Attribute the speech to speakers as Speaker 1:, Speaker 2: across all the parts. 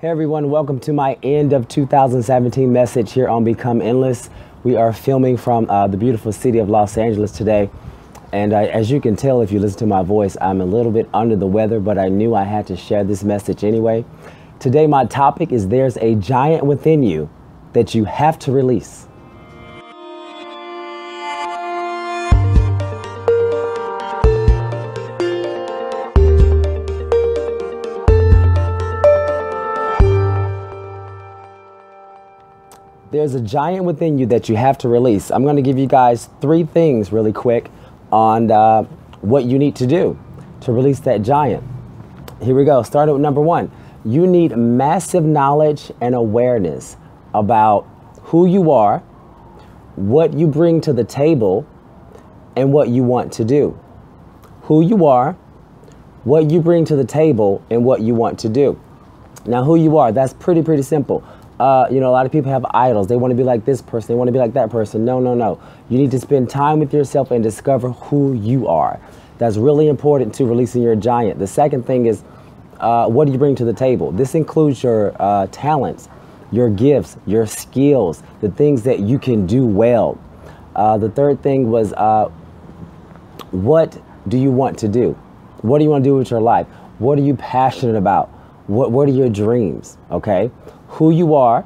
Speaker 1: Hey everyone, welcome to my end of 2017 message here on Become Endless. We are filming from the beautiful city of Los Angeles today. And as you can tell if you listen to my voice, I'm a little bit under the weather, but I knew I had to share this message anyway. Today my topic is there's a giant within you that you have to release. There's a giant within you that you have to release. I'm going to give you guys 3 things really quick on what you need to do to release that giant. Here we go. Starting with number 1. You need massive knowledge and awareness about who you are, what you bring to the table, and what you want to do. Who you are, what you bring to the table, and what you want to do. Now, who you are, that's pretty simple. You know, a lot of people have idols. They want to be like this person. They want to be like that person. No. You need to spend time with yourself and discover who you are. That's really important to releasing your giant. The second thing is, what do you bring to the table? This includes your talents, your gifts, your skills, the things that you can do well. The third thing was, what do you want to do? What do you want to do with your life? What are you passionate about? What are your dreams? Okay. Who you are,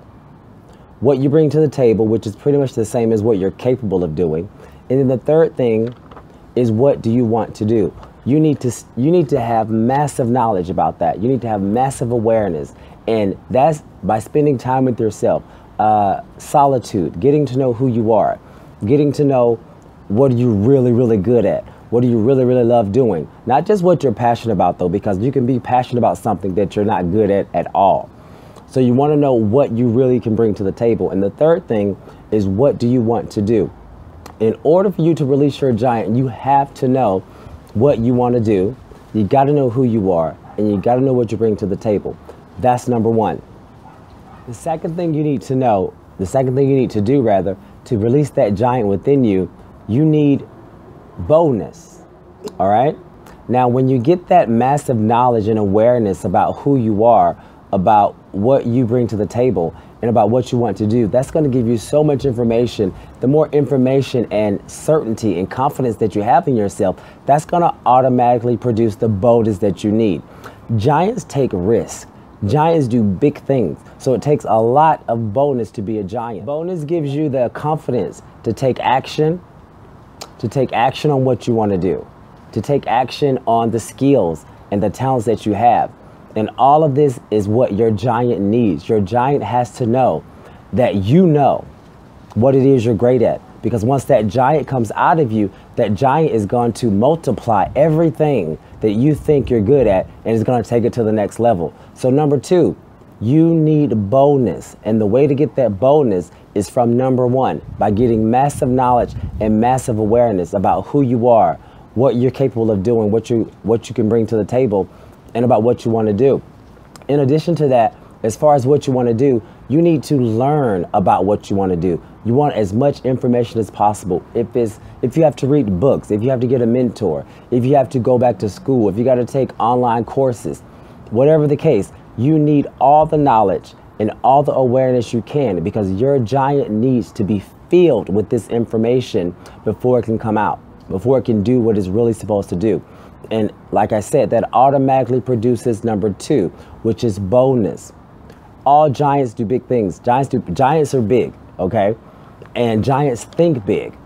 Speaker 1: what you bring to the table, which is pretty much the same as what you're capable of doing. And then the third thing is, what do you want to do? You need to have massive knowledge about that. You need to have massive awareness. And that's by spending time with yourself, solitude, getting to know who you are, getting to know what are you really good at. What do you really love doing? Not just what you're passionate about though, because you can be passionate about something that you're not good at all. So you want to know what you really can bring to the table. And the third thing is, what do you want to do? In order for you to release your giant, you have to know what you want to do. You got to know who you are, and you got to know what you bring to the table. That's number 1. The second thing you need to know, the second thing you need to do rather, to release that giant within you, you need boldness. All right. Now, when you get that massive knowledge and awareness about who you are, about what you bring to the table, and about what you want to do, that's going to give you so much information. The more information and certainty and confidence that you have in yourself, that's going to automatically produce the boldness that you need. Giants take risks. Giants do big things. So it takes a lot of boldness to be a giant. Boldness gives you the confidence to take action on what you want to do, to take action on the skills and the talents that you have. And all of this is what your giant needs. Your giant has to know that you know what it is you're great at. Because once that giant comes out of you, that giant is going to multiply everything that you think you're good at, and is going to take it to the next level. So number 2, you need boldness. And the way to get that boldness is from number 1, by getting massive knowledge and massive awareness about who you are, what you're capable of doing, what you can bring to the table, and about what you want to do. In addition to that, as far as what you want to do, you need to learn about what you want to do. You want as much information as possible. If you have to read books, if you have to get a mentor, if you have to go back to school, if you got to take online courses, whatever the case, you need all the knowledge and all the awareness you can, because your giant needs to be filled with this information before it can come out, before it can do what it's really supposed to do. And like I said, that automatically produces number 2, which is boldness. All giants do big things. Giants are big, okay? And giants think big.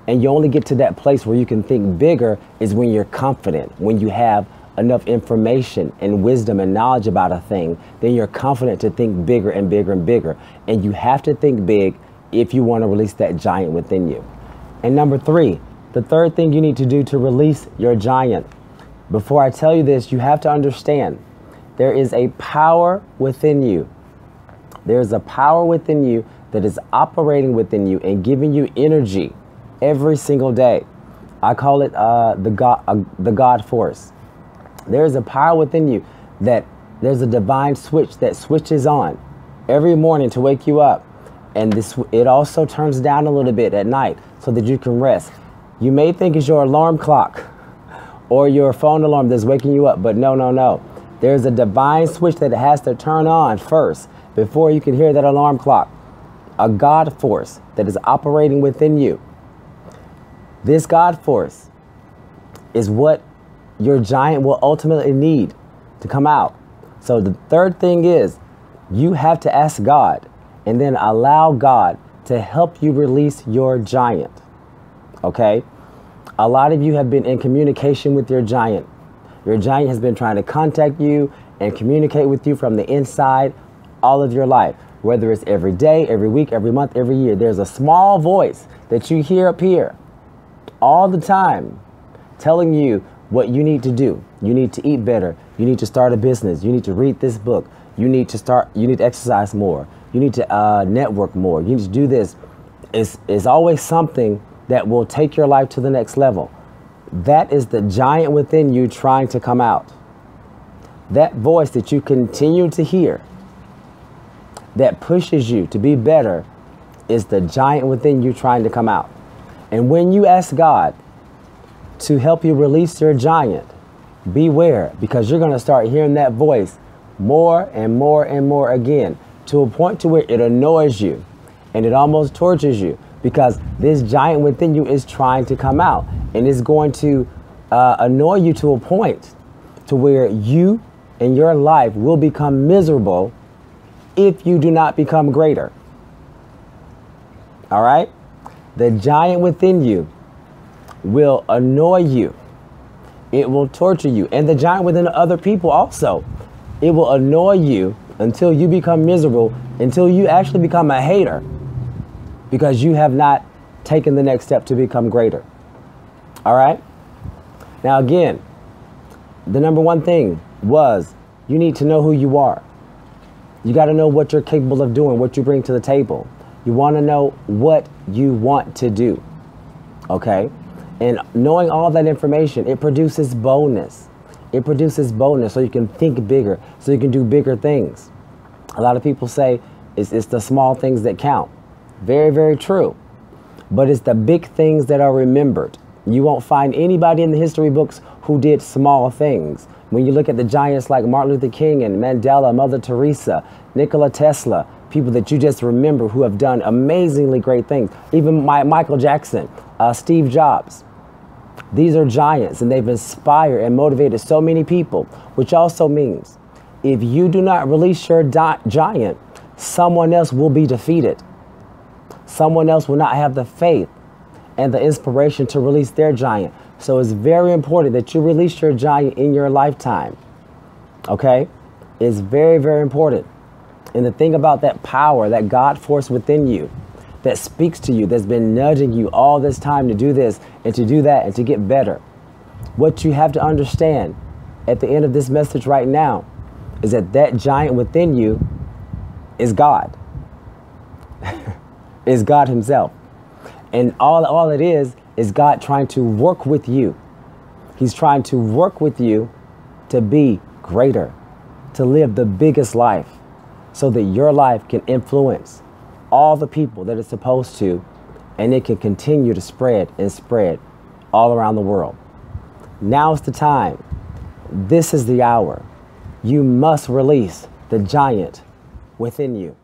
Speaker 1: And you only get to that place where you can think bigger is when you're confident, when you have enough information and wisdom and knowledge about a thing, then you're confident to think bigger and bigger and bigger. And you have to think big if you want to release that giant within you. And number 3, the third thing you need to do to release your giant. Before I tell you this, you have to understand there is a power within you. There's a power within you that is operating within you and giving you energy every single day. I call it the God force. There's a power within you that there's a divine switch that switches on every morning to wake you up. And it also turns down a little bit at night so that you can rest. You may think it's your alarm clock or your phone alarm that's waking you up, but no. There's a divine switch that has to turn on first before you can hear that alarm clock. A God force that is operating within you. This God force is what your giant will ultimately need to come out. So the third thing is you have to ask God and then allow God to help you release your giant. Okay? A lot of you have been in communication with your giant. Your giant has been trying to contact you and communicate with you from the inside all of your life. Whether it's every day, every week, every month, every year. There's a small voice that you hear up here all the time telling you what you need to do. You need to eat better. You need to start a business. You need to read this book. You need to exercise more. You need to network more. You need to do this. It's always something that will take your life to the next level. That is the giant within you trying to come out. That voice that you continue to hear that pushes you to be better is the giant within you trying to come out. And when you ask God to help you release your giant, beware, because you're going to start hearing that voice more and more and more again, to a point to where it annoys you and it almost tortures you, because this giant within you is trying to come out, and it's going to annoy you to a point to where you and your life will become miserable if you do not become greater. All right? The giant within you will annoy you. It will torture you. And the giant within other people also. It will annoy you until you become miserable, until you actually become a hater, because you have not taken the next step to become greater. All right? Now again, the number one thing was you need to know who you are. You got to know what you're capable of doing, what you bring to the table. You want to know what you want to do. Okay? And knowing all that information, it produces boldness. It produces boldness so you can think bigger, so you can do bigger things. A lot of people say it's the small things that count. Very, very true. But it's the big things that are remembered. You won't find anybody in the history books who did small things. When you look at the giants like Martin Luther King and Mandela, Mother Teresa, Nikola Tesla, people that you just remember who have done amazingly great things. Even Michael Jackson, Steve Jobs. These are giants, and they've inspired and motivated so many people, which also means if you do not release your giant, someone else will be defeated. Someone else will not have the faith and the inspiration to release their giant. So it's very important that you release your giant in your lifetime. Okay? It's very, very important. And the thing about that power, that God force within you, that speaks to you, that's been nudging you all this time to do this and to do that and to get better. What you have to understand at the end of this message right now is that that giant within you is God. Is God himself. And all it is God trying to work with you. He's trying to work with you to be greater, to live the biggest life, so that your life can influence all the people that it's supposed to, and it can continue to spread and spread all around the world. Now's the time. This is the hour. You must release the giant within you.